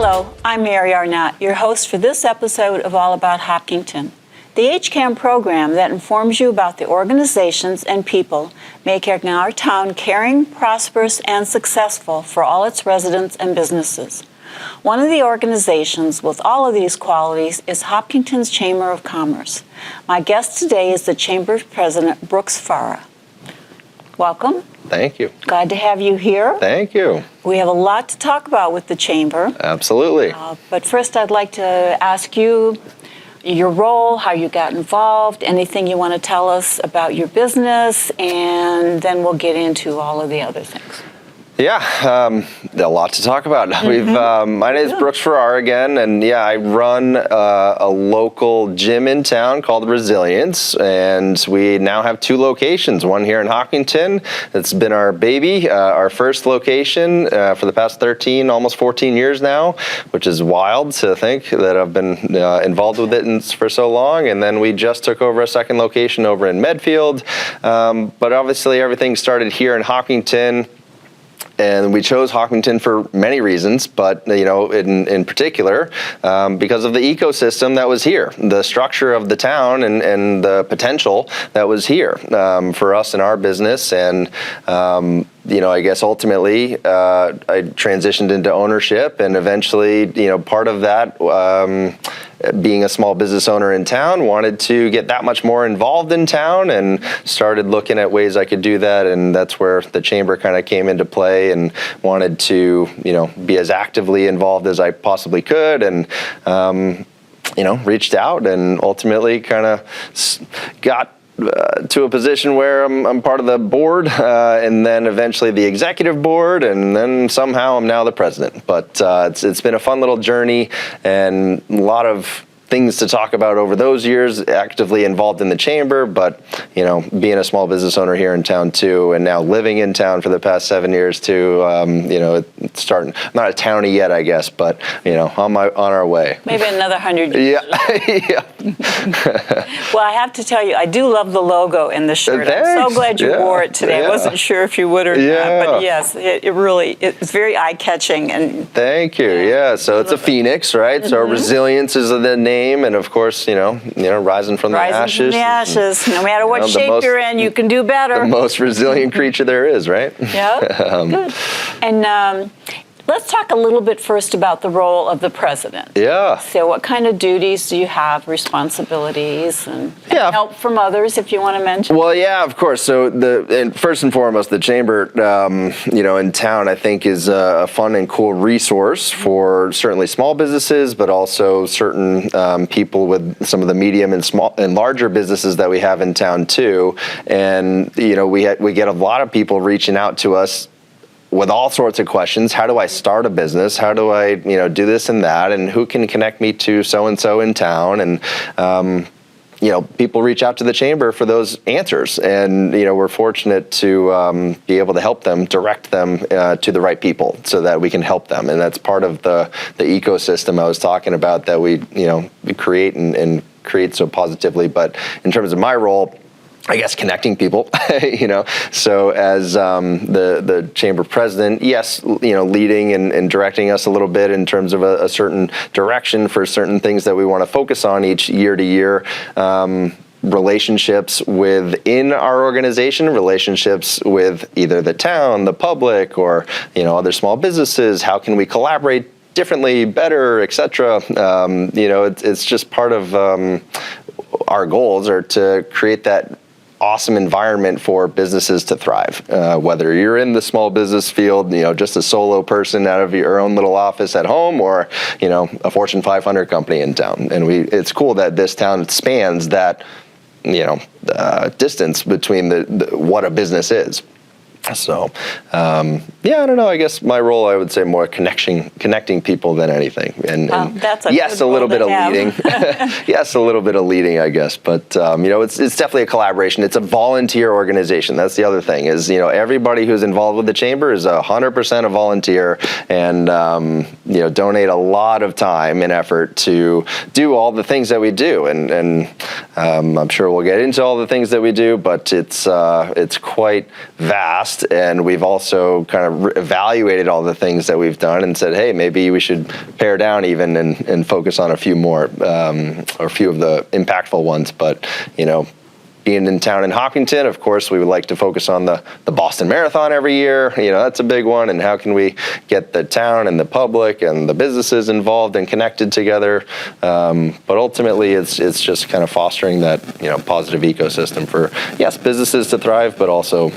Hello, I'm Mary Arnaut, your host for this episode of All About Hopkinton, the HCAM program that informs you about the organizations and people making our town caring, prosperous, and successful for all its residents and businesses. One of the organizations with all of these qualities is Hopkinton's Chamber of Commerce. My guest today is the Chamber's President, Brooks Farrar. Welcome. Thank you. Glad to have you here. Thank you. We have a lot to talk about with the Chamber. Absolutely. But first I'd like to ask you your role, how you got involved, anything you want to tell us about your business, and then we'll get into all of the other things. Yeah, a lot to talk about. My name is Brooks Farrar again, and I run a local gym in town called Resilience, and we now have 2 locations, one here in Hopkinton. It's been our baby, our first location for the past 13, almost 14 years now, which is wild to think that I've been involved with it for so long, and then we just took over a second location over in Medfield, but obviously everything started here in Hopkinton. And we chose Hopkinton for many reasons, but in particular, because of the ecosystem that was here, the structure of the town and the potential that was here for us and our business. And I guess ultimately I transitioned into ownership, and eventually, part of that, being a small business owner in town, wanted to get that much more involved in town and started looking at ways I could do that. And that's where the chamber kind of came into play, and wanted to, be as actively involved as I possibly could. And, reached out and ultimately kind of got to a position where I'm part of the board, and then eventually the executive board, and then somehow I'm now the president. But it's been a fun little journey, and a lot of things to talk about over those years, actively involved in the chamber, but being a small business owner here in town too, and now living in town for the past 7 years too. It's starting, not a townie yet, I guess, but on our way. Maybe another 100 years. Yeah. Well, I have to tell you, I do love the logo in the shirt. Thanks. I'm so glad you wore it today. Yeah. I wasn't sure if you would or not, but yes, it's very eye-catching. And thank you. Yeah, so it's a phoenix, right? So resilience is the name, and of course, rising from the ashes. From the ashes. No matter what shape you're in, you can do better. The most resilient creature there is, right? Yeah. Good. And let's talk a little bit first about the role of the president. Yeah. So what kind of duties do you have, responsibilities, and help from others, if you want to mention? Well, yeah, of course. So first and foremost, the chamber, in town, I think is a fun and cool resource for certainly small businesses, but also certain people with some of the medium and small and larger businesses that we have in town too. And, we get a lot of people reaching out to us with all sorts of questions. How do I start a business? How do I, do this and that? And who can connect me to so-and-so in town? And, people reach out to the chamber for those answers. And, we're fortunate to be able to help them, direct them to the right people so that we can help them. And that's part of the ecosystem I was talking about that we create and create so positively. But in terms of my role, I guess connecting people, so as the chamber president, yes, leading and directing us a little bit in terms of a certain direction for certain things that we want to focus on each year to year. Relationships within our organization, relationships with either the town, the public, or other small businesses. How can we collaborate differently, better, etc. It's just part of our goals are to create that awesome environment for businesses to thrive. Whether you're in the small business field, just a solo person out of your own little office at home, or a Fortune 500 company in town. And it's cool that this town spans that distance between what a business is. So, I don't know. I guess my role, I would say, more connecting people than anything. And that's a yes, good a little role bit of to have. leading. Yes, a little bit of leading, I guess. But it's definitely a collaboration. It's a volunteer organization. That's the other thing. Is everybody who's involved with the chamber is 100% a volunteer, and donate a lot of time and effort to do all the things that we do. And I'm sure we'll get into all the things that we do, but it's quite vast. past, and we've also kind of evaluated all the things that we've done and said, hey, maybe we should pare down even and focus on a few more, or a few of the impactful ones. But, being in town in Hopkinton, of course, we would like to focus on the Boston Marathon every year. That's a big one. And how can we get the town and the public and the businesses involved and connected together? But ultimately, it's just kind of fostering that, positive ecosystem for, yes, businesses to thrive, but also,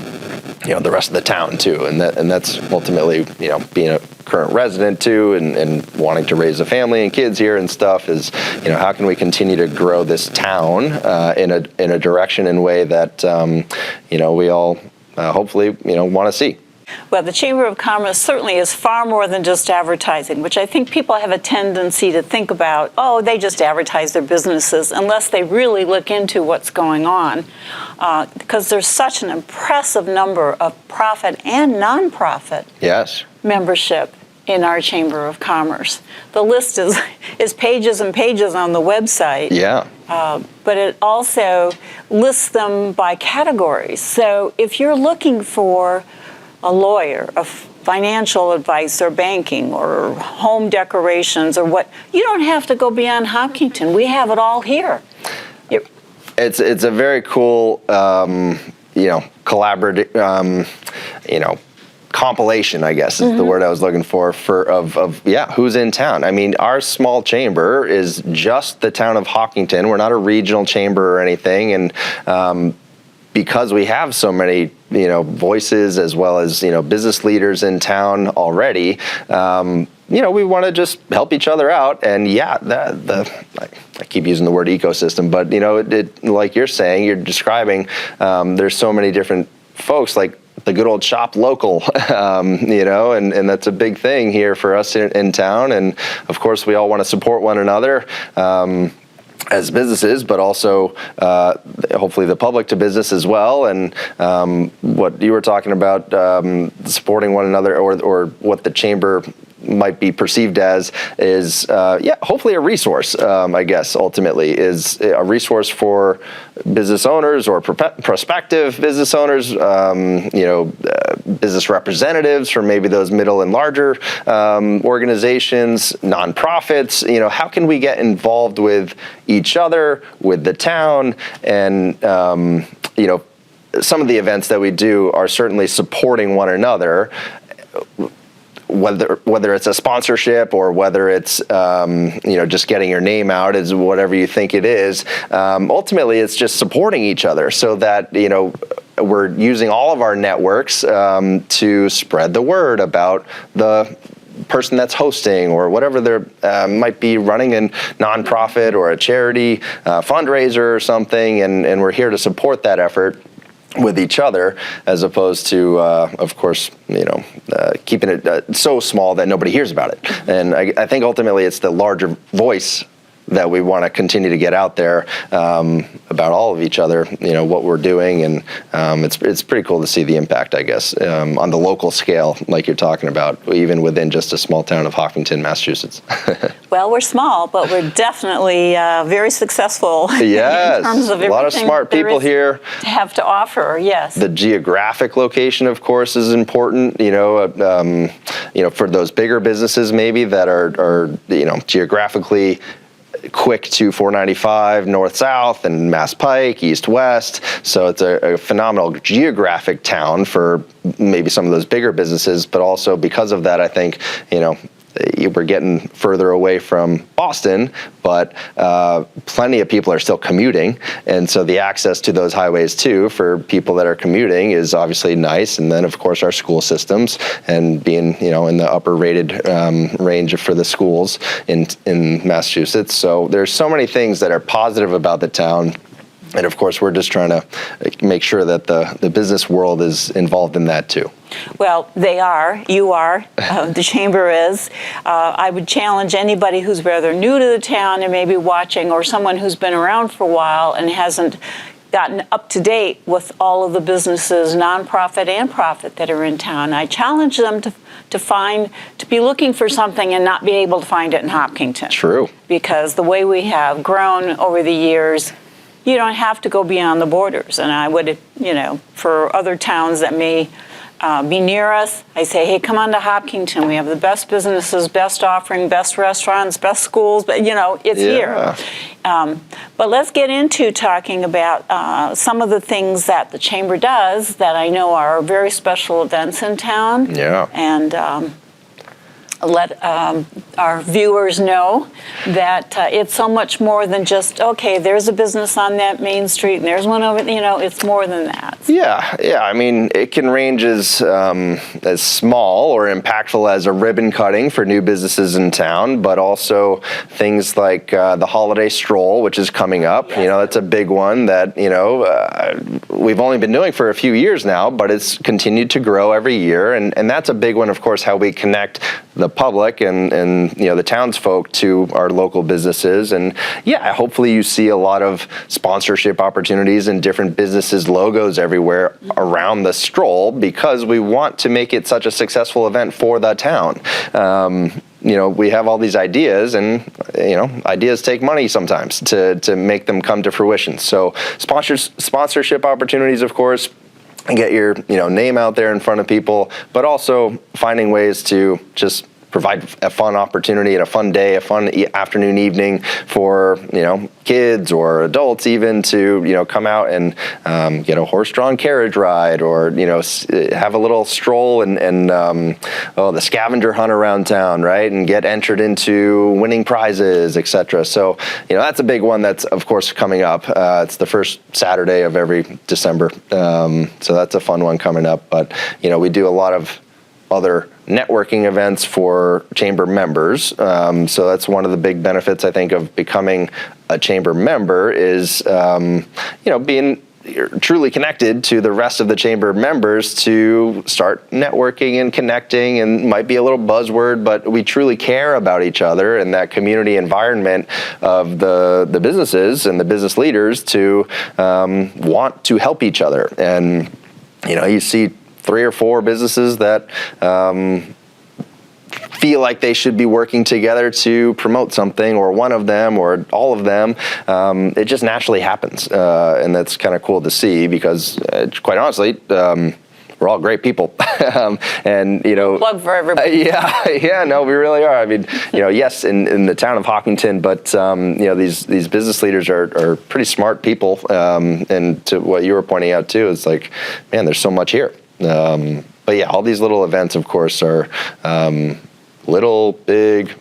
the rest of the town too. And that's ultimately, being a current resident too, and wanting to raise a family and kids here and stuff is, how can we continue to grow this town in a direction and way that, we all hopefully, want to see. Well, the Chamber of Commerce certainly is far more than just advertising, which I think people have a tendency to think about, they just advertise their businesses, unless they really look into what's going on, because there's such an impressive number of profit and nonprofit membership in our Chamber of Commerce. The list is pages and pages on the website. Yeah. But it also lists them by categories. So if you're looking for a lawyer, a financial advice or banking or home decorations or what, you don't have to go beyond Hopkinton. We have it all here. It's a very cool, collaborative, compilation, I guess is the word I was looking for who's in town. I mean, our small chamber is just the town of Hopkinton. We're not a regional chamber or anything, and because we have so many, voices as well as, business leaders in town already, we want to just help each other out. And I keep using the word ecosystem, but, like you're saying, you're describing, there's so many different folks, like the good old shop local, and that's a big thing here for us in town. And of course, we all want to support one another. As businesses, but also hopefully the public to business as well. And what you were talking about, supporting one another, or what the chamber might be perceived as is, hopefully a resource, I guess, ultimately, is a resource for business owners or prospective business owners, business representatives for maybe those middle and larger organizations, nonprofits. How can we get involved with each other, with the town, and, some of the events that we do are certainly supporting one another, whether it's a sponsorship or whether it's just getting your name out as whatever you think it is. Ultimately, it's just supporting each other so that we're using all of our networks to spread the word about the person that's hosting or whatever they might be running a nonprofit or a charity fundraiser or something, and we're here to support that effort with each other, as opposed to, of course, keeping it so small that nobody hears about it. And I think ultimately it's the larger voice that we want to continue to get out there about all of each other, what we're doing, and it's pretty cool to see the impact, I guess, on the local scale, like you're talking about, even within just a small town of Hopkinton, Massachusetts. Well, we're small, but we're definitely very successful in terms of everything. A lot of smart people here to have to offer. Yes. The geographic location, of course, is important. For those bigger businesses maybe that are geographically quick to 495 north-south and Mass Pike, east-west. So it's a phenomenal geographic town for maybe some of those bigger businesses, but also because of that, I think, we're getting further away from Boston, but plenty of people are still commuting. And so the access to those highways too, for people that are commuting, is obviously nice. And then of course our school systems, and being, in the upper rated range for the schools in Massachusetts. So there's so many things that are positive about the town. And of course, we're just trying to make sure that the business world is involved in that too. Well, they are. You are. The Chamber is. I would challenge anybody who's rather new to the town and maybe watching, or someone who's been around for a while and hasn't gotten up to date with all of the businesses, nonprofit and profit, that are in town. I challenge them to be looking for something and not be able to find it in Hopkinton. True. Because the way we have grown over the years, you don't have to go beyond the borders. And I would, for other towns that may be near us. I say, hey, come on to Hopkinton. We have the best businesses, best offering, best restaurants, best schools, but it's here. But let's get into talking about some of the things that the Chamber does that I know are very special events in town. Yeah. And let our viewers know that it's so much more than just, okay, there's a business on that main street and there's one over, it's more than that. Yeah. I mean, it can range as small or impactful as a ribbon cutting for new businesses in town, but also things like the holiday stroll, which is coming up. Yes. That's a big one that, we've only been doing for a few years now, but it's continued to grow every year. And that's a big one, of course, how we connect the public and the townsfolk to our local businesses. And hopefully you see a lot of sponsorship opportunities and different businesses logos everywhere around the stroll, because we want to make it such a successful event for the town. We have all these ideas, and ideas take money sometimes to make them come to fruition. So sponsorship opportunities, of course, and get your name out there in front of people, but also finding ways to just provide a fun opportunity and a fun day, a fun afternoon, evening for kids or adults even to come out and get a horse-drawn carriage ride, or have a little stroll and the scavenger hunt around town, right, and get entered into winning prizes, etc. So that's a big one that's of course coming up. It's the first Saturday of every December, so that's a fun one coming up. But we do a lot of other networking events for Chamber members. So that's one of the big benefits, I think, of becoming a Chamber member is, being truly connected to the rest of the Chamber members to start networking and connecting. And might be a little buzzword, but we truly care about each other and that community environment of the businesses and the business leaders to want to help each other. And, you see 3 or 4 businesses that feel like they should be working together to promote something, or one of them, or all of them. It just naturally happens, and that's kind of cool to see, because quite honestly, we're all great people. And plug for everybody. No, we really are. I mean, yes, in the town of Hopkinton, but these business leaders are pretty smart people. And to what you were pointing out too, is like, man, there's so much here. But all these little events, of course, are little, big,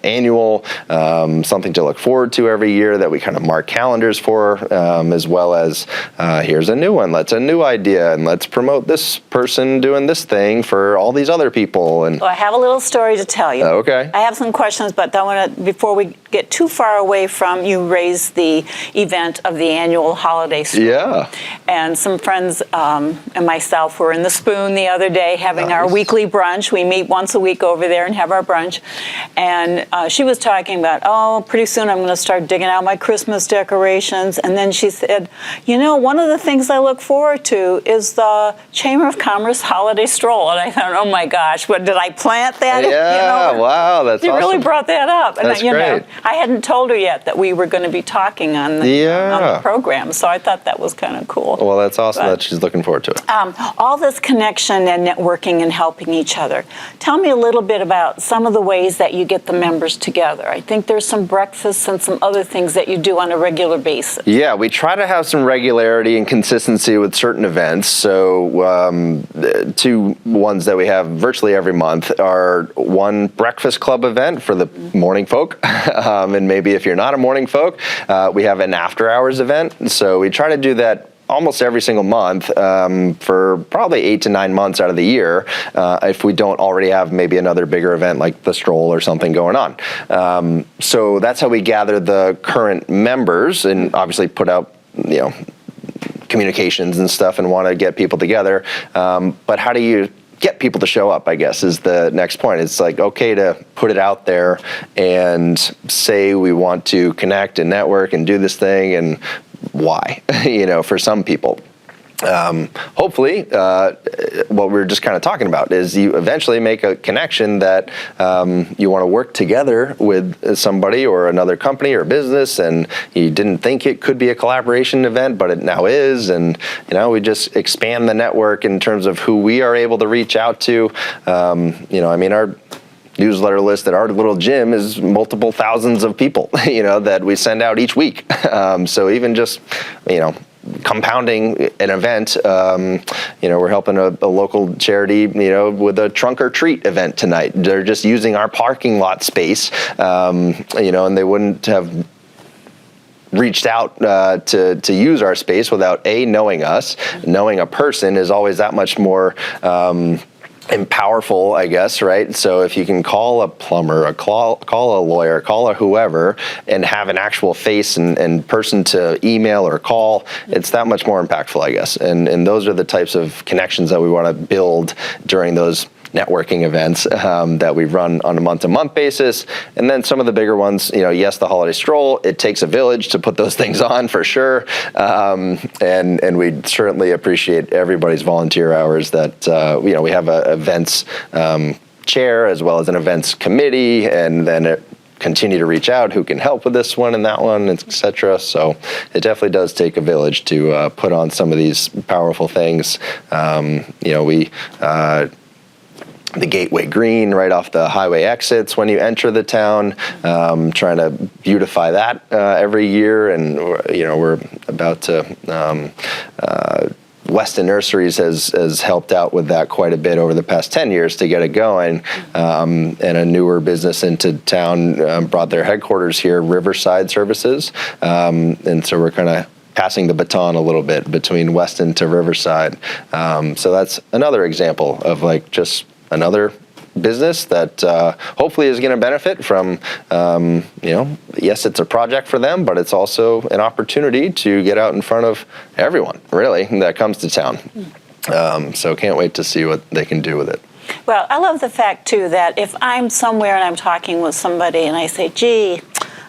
annual, something to look forward to every year that we kind of mark calendars for, as well as here's a new one, let's a new idea, and let's promote this person doing this thing for all these other people. And well, I have a little story to tell you. Okay. I have some questions, but I want to, before we get too far away from, you raised the event of the annual holiday stroll. Yeah. And some friends and myself were in the Spoon the other day having our weekly brunch. We meet once a week over there and have our brunch. And she was talking about, pretty soon I'm going to start digging out my Christmas decorations. And then she said, one of the things I look forward to is the Chamber of Commerce holiday stroll. And I thought, oh my gosh, what did I plant that? Yeah, wow, that's awesome. You really brought that up. And that's great. I hadn't told her yet that we were going to be talking on the program. So I thought that was kind of cool. Well, that's awesome that she's looking forward to it. All this connection and networking and helping each other. Tell me a little bit about some of the ways that you get the members together. I think there's some breakfasts and some other things that you do on a regular basis. Yeah, we try to have some regularity and consistency with certain events. So 2 ones that we have virtually every month are one breakfast club event for the morning folk. And maybe if you're not a morning folk, we have an after hours event. So we try to do that almost every single month for probably 8 to 9 months out of the year, if we don't already have maybe another bigger event like the stroll or something going on. So that's how we gather the current members and obviously put out, communications and stuff and want to get people together. But how do you get people to show up, I guess, is the next point. It's like, okay to put it out there and say we want to connect and network and do this thing, and why, for some people. hopefully, what we were just kind of talking about is you eventually make a connection that you want to work together with somebody or another company or business, and you didn't think it could be a collaboration event, but it now is. And we just expand the network in terms of who we are able to reach out to. Our newsletter list at our little gym is multiple thousands of people, that we send out each week. So even just, compounding an event, we're helping a local charity, with a trunk or treat event tonight. They're just using our parking lot space, and they wouldn't have reached out to use our space without knowing us. Knowing a person is always that much more and powerful, I guess, right? So if you can call a plumber, call a lawyer, call a whoever, and have an actual face and person to email or call, it's that much more impactful, I guess. And those are the types of connections that we want to build during those networking events that we run on a month-to-month basis. And then some of the bigger ones, yes, the holiday stroll, it takes a village to put those things on for sure. And we certainly appreciate everybody's volunteer hours that, we have a events chair as well as an events committee, and then continue to reach out who can help with this one and that one, etc. So it definitely does take a village to put on some of these powerful things. The Gateway Green right off the highway exits when you enter the town, trying to beautify that every year. And, we're about to, Weston Nurseries has helped out with that quite a bit over the past 10 years to get it going. And a newer business into town brought their headquarters here, Riverside Services. And so we're kind of passing the baton a little bit between Weston to Riverside. So that's another example of just another business that hopefully is going to benefit from, yes, it's a project for them, but it's also an opportunity to get out in front of everyone, really, that comes to town. So can't wait to see what they can do with it. Well, I love the fact, too, that if I'm somewhere and I'm talking with somebody and I say, gee,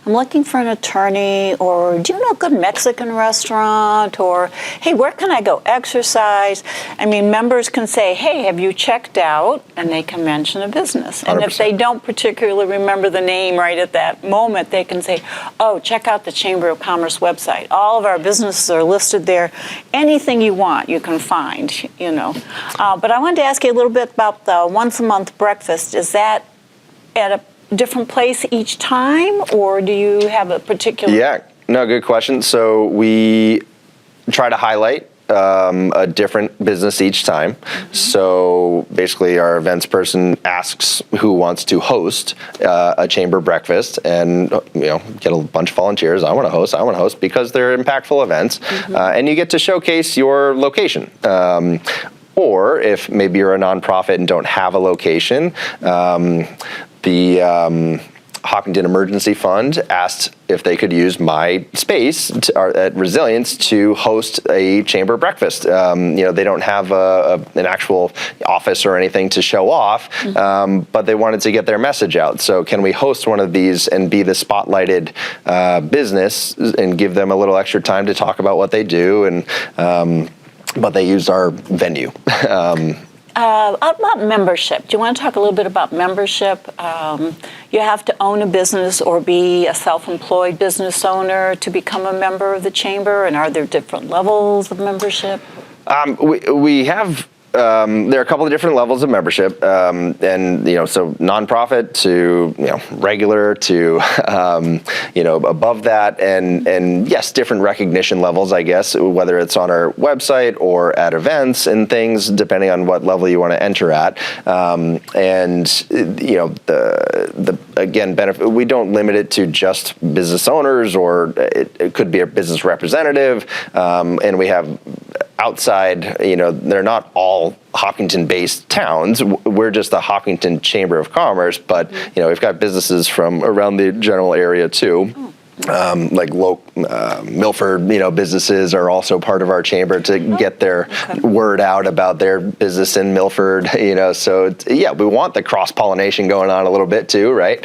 I'm looking for an attorney, or do you know a good Mexican restaurant, or hey, where can I go exercise? I mean, members can say, hey, have you checked out? And they can mention a business. And 100%. if they don't particularly remember the name right at that moment, they can say, oh, check out the Chamber of Commerce website. All of our businesses are listed there. Anything you want, you can find, But I wanted to ask you a little bit about the once-a-month breakfast. Is that at a different place each time, or do you have a particular? Yeah, no, good question. So we try to highlight a different business each time. Mm-hmm. So basically our events person asks who wants to host a chamber breakfast, and get a bunch of volunteers. I want to host because they're impactful events. Mm-hmm. And you get to showcase your location. Or if maybe you're a nonprofit and don't have a location, the Hopkinton Emergency Fund asked if they could use my space at Resilience to host a chamber breakfast. They don't have an actual office or anything to show off, mm-hmm. But they wanted to get their message out. So can we host one of these and be the spotlighted business and give them a little extra time to talk about what they do, and but they use our venue. About membership, do you want to talk a little bit about membership? You have to own a business or be a self-employed business owner to become a member of the chamber, and are there different levels of membership? We have. There are a couple of different levels of membership, and so nonprofit to regular to above that, and yes, different recognition levels, I guess, whether it's on our website or at events and things, depending on what level you want to enter at. And the again benefit, we don't limit it to just business owners, or it could be a business representative, and we have outside, they're not all Hopkinton-based towns. We're just the Hopkinton Chamber of Commerce, but we've got businesses from around the general area too. Milford, businesses are also part of our chamber to get their word out about their business in Milford, so we want the cross-pollination going on a little bit too, right?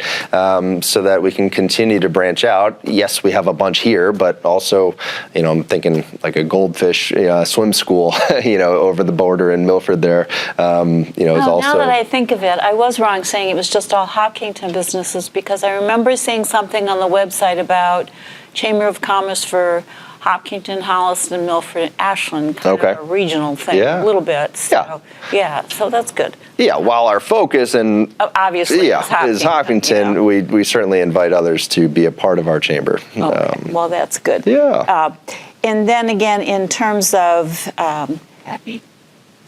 So that we can continue to branch out. Yes, we have a bunch here, but also, I'm thinking like a goldfish swim school, over the border in Milford there, is also. Now that I think of it, I was wrong saying it was just all Hopkinton businesses, because I remember seeing something on the website about Chamber of Commerce for Hopkinton, Holliston, Milford, Ashland, kind of a regional thing, a little bit. So, so that's good. Yeah, while our focus and obviously is Hopkinton, we certainly invite others to be a part of our chamber. Okay. Well, that's good. Yeah. And then again, in terms of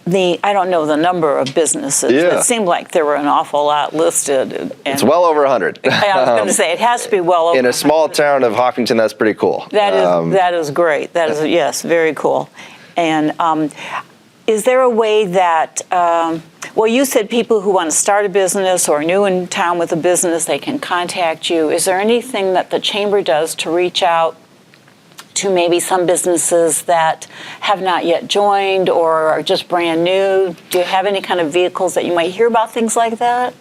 I don't know the number of businesses. Yeah. It seemed like there were an awful lot listed. And it's well over 100. I was going to say, it has to be well over 100. In a small town of Hopkinton, that's pretty cool. That is great. That is, yes, very cool. And is there a way that, you said people who want to start a business or are new in town with a business, they can contact you. Is there anything that the chamber does to reach out to maybe some businesses that have not yet joined or are just brand new? Do you have any kind of vehicles that you might hear about things like that?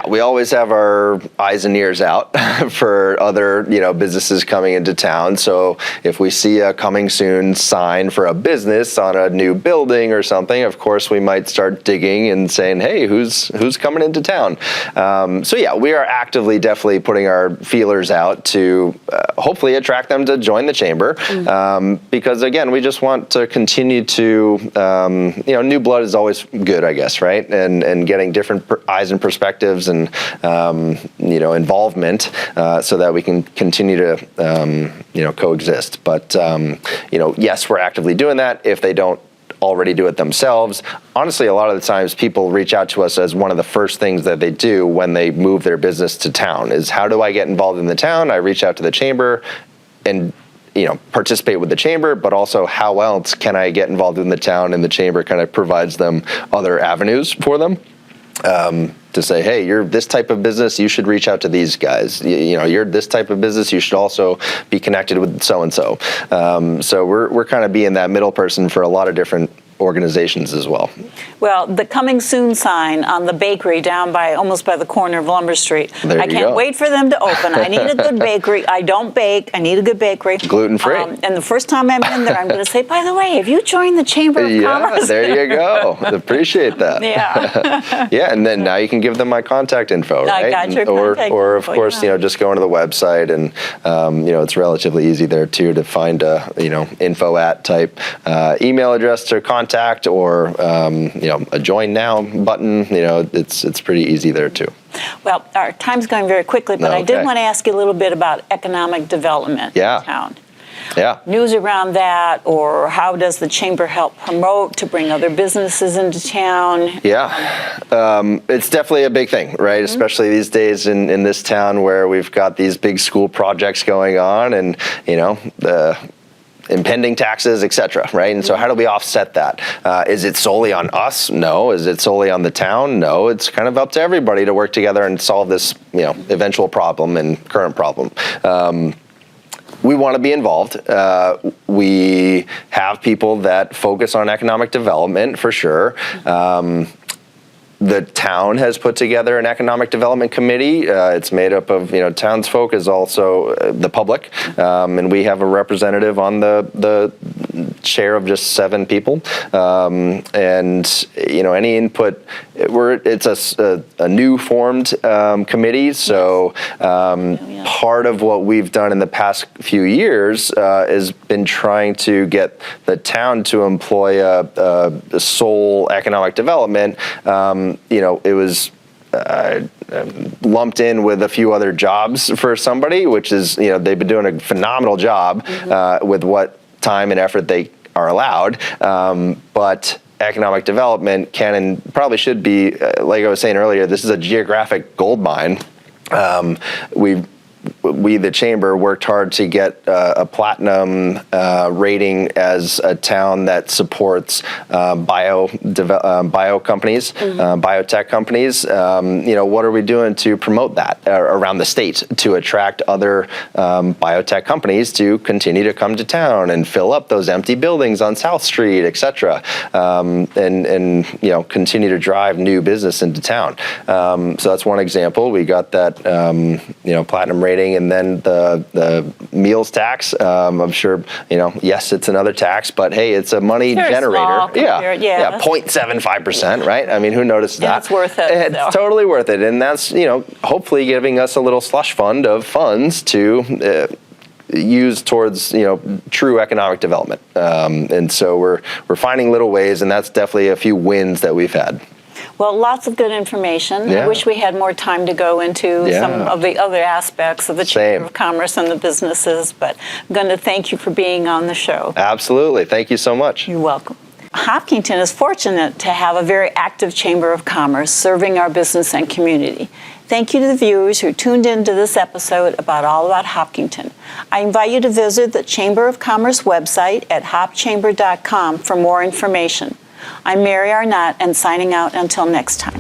We always have our eyes and ears out for other, businesses coming into town. So if we see a coming soon sign for a business on a new building or something, of course we might start digging and saying, hey, who's coming into town? We are actively definitely putting our feelers out to hopefully attract them to join the chamber. Because again, we just want to continue to, new blood is always good, I guess, right? And getting different eyes and perspectives and involvement so that we can continue to coexist. But yes, we're actively doing that. If they don't already do it themselves, honestly, a lot of the times people reach out to us as one of the first things that they do when they move their business to town is, how do I get involved in the town? I reach out to the chamber and participate with the chamber, but also how else can I get involved in the town? And the chamber kind of provides them other avenues for them. To say, hey, you're this type of business, you should reach out to these guys. You're this type of business, you should also be connected with so-and-so. So we're kind of being that middle person for a lot of different organizations as well. Well, the coming soon sign on the bakery down almost by the corner of Lumber Street. I can't wait for them to open. I need a good bakery. I don't bake. I need a good bakery. Gluten-free. And the first time I'm in there, I'm going to say, by the way, have you joined the Chamber of Commerce? There you go. Appreciate that. Yeah. And then now you can give them my contact info, right? I got your contact or of info, course, just going to the website and, it's relatively easy there too to find a, info at type email address to contact or a join now button. It's pretty easy there too. Well, our time's going very quickly, but I did want to ask you a little bit about economic development in town. Yeah. News around that, or how does the chamber help promote to bring other businesses into town? Yeah, it's definitely a big thing, right? Especially these days in this town where we've got these big school projects going on and, the impending taxes, et cetera, right? And so how do we offset that? Is it solely on us? No. Is it solely on the town? No. It's kind of up to everybody to work together and solve this, eventual problem and current problem. We want to be involved. We have people that focus on economic development for sure. The town has put together an economic development committee. It's made up of, townsfolk is also the public, and we have a representative on the chair of just 7 people. And any input, it's a new formed committee. So part of what we've done in the past few years has been trying to get the town to employ a sole economic development. It was lumped in with a few other jobs for somebody, which is, they've been doing a phenomenal job with what time and effort they are allowed. But economic development can and probably should be, like I was saying earlier, this is a geographic gold mine. We we, the Chamber, worked hard to get a platinum rating as a town that supports bio companies, biotech companies. What are we doing to promote that around the state to attract other biotech companies to continue to come to town and fill up those empty buildings on South Street, et cetera, and continue to drive new business into town. So that's one example. We got that platinum rating, and then the meals tax. I'm sure yes, it's another tax, but hey, it's a money generator. Small compared, yeah, 0.75%, right? I mean, who noticed that? It's worth it. It's totally worth it, and that's hopefully giving us a little slush fund of funds to use towards true economic development. And so we're finding little ways, and that's definitely a few wins that we've had. Well, lots of good information. Yeah. I wish we had more time to go into some of the other aspects of the Chamber of Commerce and the businesses, but I'm going to thank you for being on the show. Absolutely. Thank you so much. You're welcome. Hopkinton is fortunate to have a very active Chamber of Commerce serving our business and community. Thank you to the viewers who tuned in to this episode about All About Hopkinton. I invite you to visit the Chamber of Commerce website at hopchamber.com for more information. I'm Mary Arnaut, and signing out until next time.